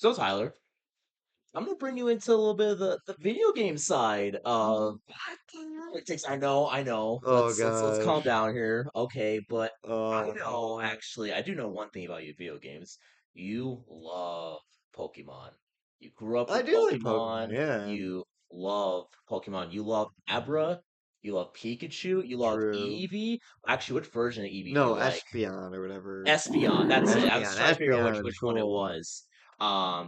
So Tyler, I'm gonna bring you into a little bit of the video game side of politics. I know. Oh Let's calm gosh. down here, okay? But I know Oh, actually, I do know one thing about you, video games. You love Pokemon. You grew up I with do like Pokemon, Pokemon. yeah. You love Pokemon. You love Abra. You love Pikachu. You love True. Eevee. Actually, which version of Eevee do you No, like? Espeon or whatever. Espeon, that's it. I was Espeon. trying to figure out Espeon which is one it cool. was.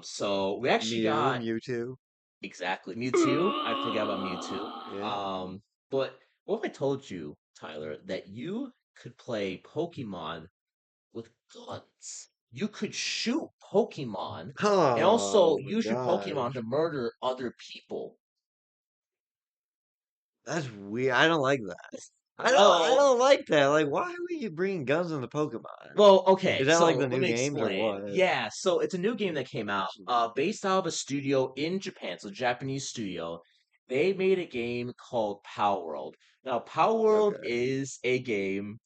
So we actually Mew, got Mewtwo. exactly Mewtwo. I forgot about Mewtwo. Yeah. But what if I told you, Tyler, that you could play Pokemon with guns? You could shoot Pokemon, and also Oh my use your Pokemon to gosh. murder other people. That's weird. I don't like that. I Oh, don't like that. Like, why are we bringing guns into Pokemon? well, okay, Is that like so the let new me games or explain. what? Yeah, so it's a new game that came out, based out of a studio in Japan, so a Japanese studio. They made a game called Palworld. Now, Palworld Okay. is a game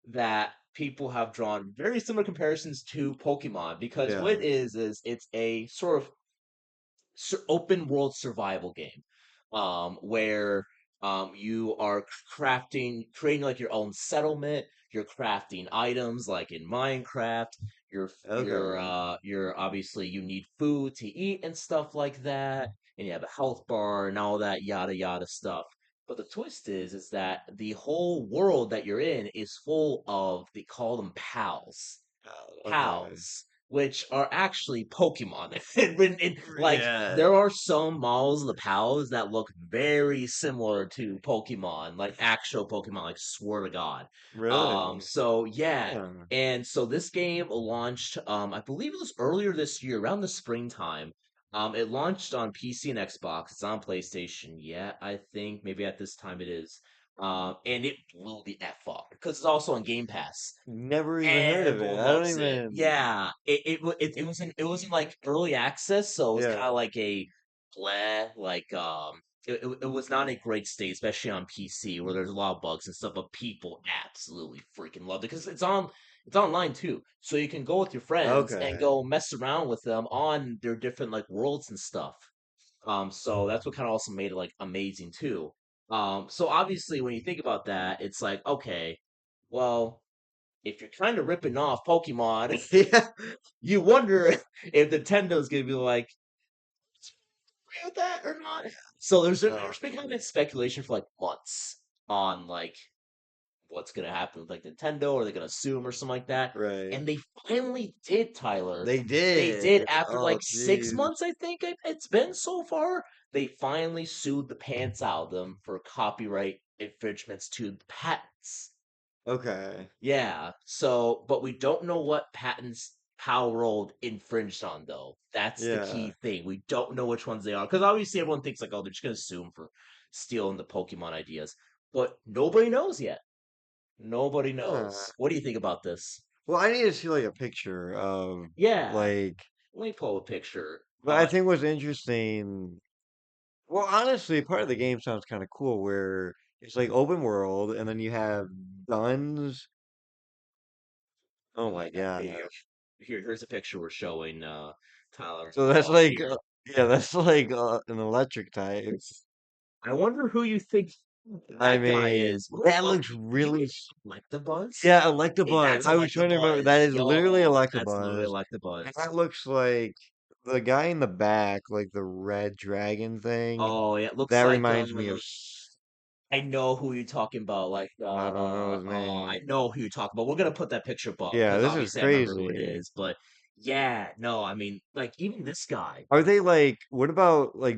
that people have drawn very similar comparisons to Pokemon because what Yeah. it is it's a sort of open world survival game, where you are creating like your own settlement. You're crafting items like in Minecraft. Okay. You're obviously you need food to eat and stuff like that, and you have a health bar and all that yada yada stuff. But the twist is that the whole world that you're in is full of they call them pals Okay. pals, which are actually Pokemon. Like Yeah. there are some models of the pals that look very similar to Pokemon, like actual Pokemon, like swear to God. Really? So yeah. Huh. And so this game launched, I believe it was earlier this year, around the springtime. It launched on PC and Xbox. It's on PlayStation yet, I think. Maybe at this time it is. And it blew the F up because it's also on Game Pass. Never even heard of it. Everyone I don't loves it. even. Yeah, it was in like early access, so it was Yeah. kind of like a bleh, like it was not a great state, especially on PC where there's a lot of bugs and stuff. But people absolutely freaking loved it because it's online too, so you can go with your friends and Okay. go mess around with them on their different like worlds and stuff. So that's what kind of also made it like amazing too. So obviously when you think about that, it's like okay, well if you're kind of ripping off Pokemon, Yeah. you wonder if Nintendo's gonna be like, agree with that or not. So Oh, there's been kind of speculation for like months on like what's gonna happen with like Nintendo, or they're gonna sue 'em or something like that. right. And they finally did, Tyler. They They did. did after Oh, like six jeez. months, I think it's been so far. They finally sued the pants out of them for copyright infringements to the patents. Okay. Yeah. So, but we don't know what patents Palworld infringed on, though. That's the Yeah. key thing. We don't know which ones they are. Because obviously everyone thinks like, oh, they're just gonna sue him for stealing the Pokemon ideas. But nobody knows yet. Nobody Huh. knows. What do you think about this? Well, I need to see like a picture of Yeah. like. Let me pull a picture. But I think what's interesting. Well, honestly, part of the game sounds kind of cool where it's like open world, and then you have guns. Oh my Here, gosh. here's a picture we're showing Tyler So that's up like, here. yeah, that's like an electric type. I wonder who you think I that guy mean, is. that Oh, looks you really. like the buzz? Yeah, Hey, Electabuzz. that's I was trying to remember. That Electabuzz. is literally Yo, that's literally Electabuzz. And Electabuzz. that looks like the guy in the back, like the red dragon thing. Oh, yeah, it looks That like reminds me of. I know who you're talking about. Like I don't know his I name. know who you're talking about. We're gonna put that picture above Yeah, because this is obviously I remember who it crazy. is. But yeah, no, I mean, like even this guy. Are they like? What about like?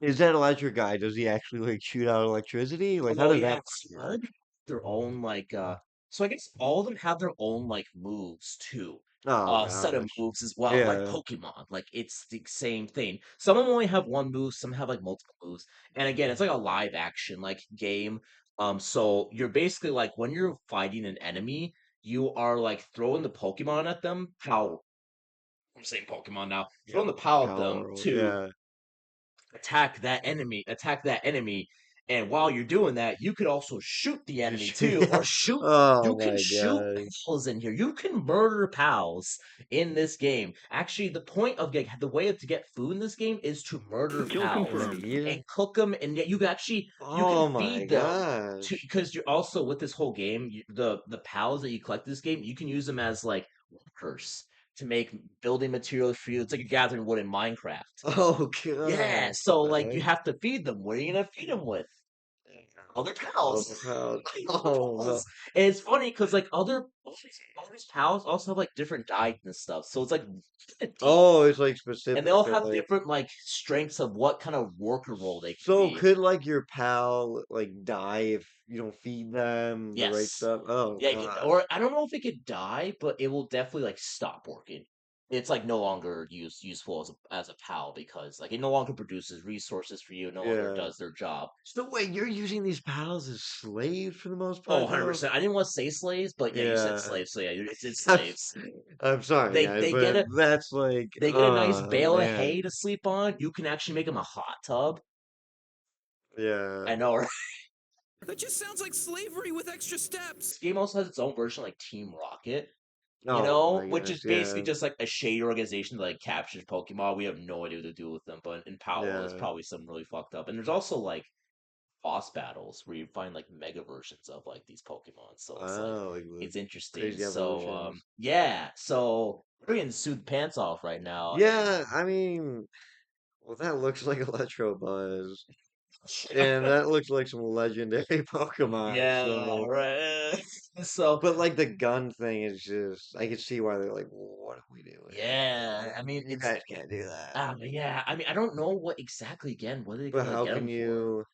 Is that electric guy? Does he actually like shoot out electricity? Like, how Oh does that yeah, work? Slug. Their own like so I guess all of them have their own like moves too. Oh Set of gosh. moves as well, like Yeah. Pokemon. Like it's the same thing. Some of them only have one move, some have like multiple moves. And again, it's like a live action like game. So you're basically like when you're fighting an enemy, you are like throwing the Pokemon at them. Power. I'm saying Pokemon now. Yep. Throwing the power at Power them World. to Yeah. attack that enemy, And while you're doing that, you could also shoot the You enemy should, too, or yeah. shoot. Oh You can my shoot gosh. pals in here. You can murder pals in this game. Actually, the point of the way to get food in this game is to murder Kill And pals then confirmed. eat and it. cook them, and yet you can actually you can Oh my feed them to gosh. because you're also with this whole game. The pals that you collect this game, you can use them as like workers to make building materials for you. It's like you're gathering wood in Minecraft. Oh Yeah, god. so What the like you heck? have to feed them. What are you gonna feed them with? Other Oh, pals. wow. Other Oh no. pals. And it's funny because like all these pals also have like different diets and stuff. So it's like deep. Oh, it's like And they specific all to have like. different like strengths of what kind of worker role they can So be. could like your pal like die if you don't feed them the right Yes. stuff? Oh Yeah, god. or I don't know if it could die, but it will definitely like stop working. It's like no longer useful as a pal because like it no longer produces resources for you, it no longer Yeah. does their job. So wait, you're using these pals as slaves for the most Oh, part though? 100%. I didn't want to say slaves, but yeah, you said Yeah. slaves, so yeah, it's I'm, slaves. I'm sorry They guys, they get but a that's like they get a nice oh bale of hay man. to sleep on. You can actually make them a hot tub. Yeah. I know, right? That just sounds like slavery with extra steps. This game also has its own version like Team Rocket, Oh my which is gosh, basically yeah. just like a shady organization that like captures Pokemon. We have no idea what to do with them, but in Palworld, it's Yeah. probably something really fucked up. And there's also like boss battles where you find like mega versions of like these Pokemon. So it's like Wow, like the it's interesting. crazy So evolutions. yeah, so we're getting sued pants off right now, and Yeah, I mean, well, that looks like Electabuzz, and that looks like some legendary Pokemon. yeah, So, right. So but like the gun thing is just, I can see why they're like, what are we doing? yeah, I mean You it's guys can't do that. yeah. I mean I don't know what exactly again. What are they But gonna how get can them for? you?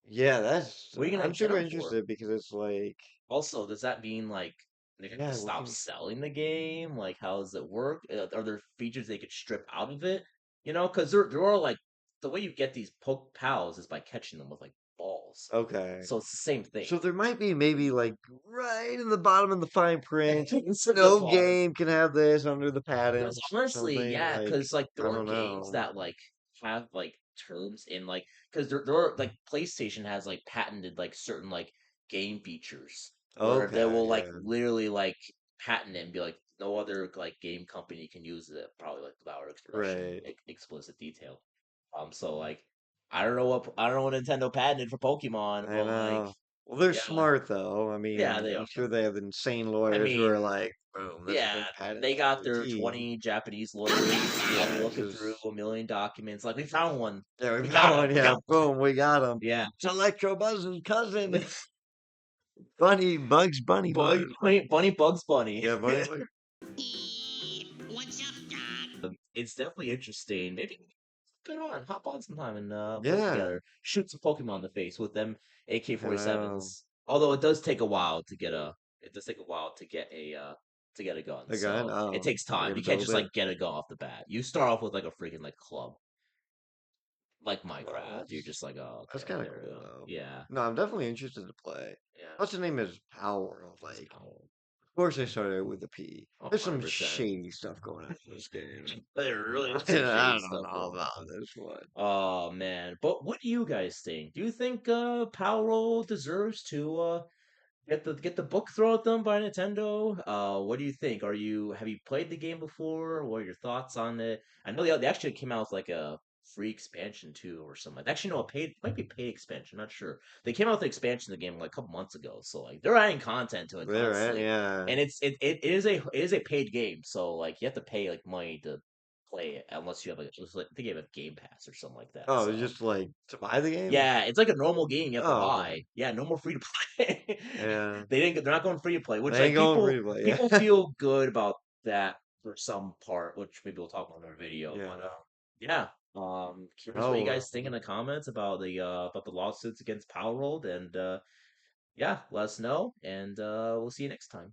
Yeah, that's, What are you gonna I'm get super them for? interested because it's like, Also, does that mean like they have to yeah, what stop can you? selling the game? Like, how does it work? Are there features they could strip out of it? Because there are like the way you get these poke pals is by catching them with like balls. Okay. So it's the same thing. So there might be maybe like right in the bottom of the fine print, It's in the no bottom. game can have this under the Because patents or honestly, something yeah, like, because like there I are don't games know. that like have like terms in like because there are like PlayStation has like patented like certain like game features where they Okay, will like yeah, literally like patent it and be like no other like game company can use it probably like without expression right. explicit detail. So like I don't know what Nintendo patented for Pokemon, I but like know. Well, they're yeah smart though. I yeah mean, they I'm are. sure they have insane I lawyers who are mean like, boom, this has yeah, been patented they got to a their T. 20 Japanese lawyers probably Yeah, looking through just a million documents. Like, we found one. yeah, we We got found him. one. We Yeah, got boom, we got him. yeah. It's Electrobuzz's cousin, Bunny Bugs Bunny Bug. Bunny Bugs Bunny. Yeah, Bunny Bug. What's up, Doc? It's definitely interesting. Maybe get on, hop on sometime and play Yeah, together. Shoot some Pokemon in the face with them I know. AK-47s. Although it does take a while to get a, it does take a while to get a gun. A gun. So it Oh, takes you time. gotta You can't build just it. like get a gun off the bat. You start off with like a freaking like club. Like Well, Minecraft. You're just like, oh, that's okay, kind of there we cool go. though. Yeah, No, I'm definitely interested to play. yeah. What's the name is Palworld? It's Like, power. of course I started with a P. Oh, There's some 100%. shady stuff going on in this game. There really is some I shady don't stuff know going about on. this one. Oh man. But what do you guys think? Do you think Palworld deserves to get the book thrown at them by Nintendo. What do you think? Have you played the game before? What are your thoughts on it? I know they actually came out with like a free expansion too, or something. Actually, no, a paid might be paid expansion. Not sure. They came out with the expansion of the game like a couple months ago, so like they're adding content to it They're at, constantly, yeah. and it is a paid game. So like you have to pay like money to play it unless you have like I think you have a Game Pass or something like that. Oh, it's So just like to buy the game? yeah, it's like a normal game you have to Oh, okay. buy. Yeah, no more free to play. Yeah. They're not going free to play, which They ain't like going free to play. people Yeah. feel good about that for some part, which maybe we'll talk about in our video. Yeah. But yeah. Curious what you Oh, guys think in the comments about the lawsuits against Palworld, and yeah, let us know, and we'll see you next time.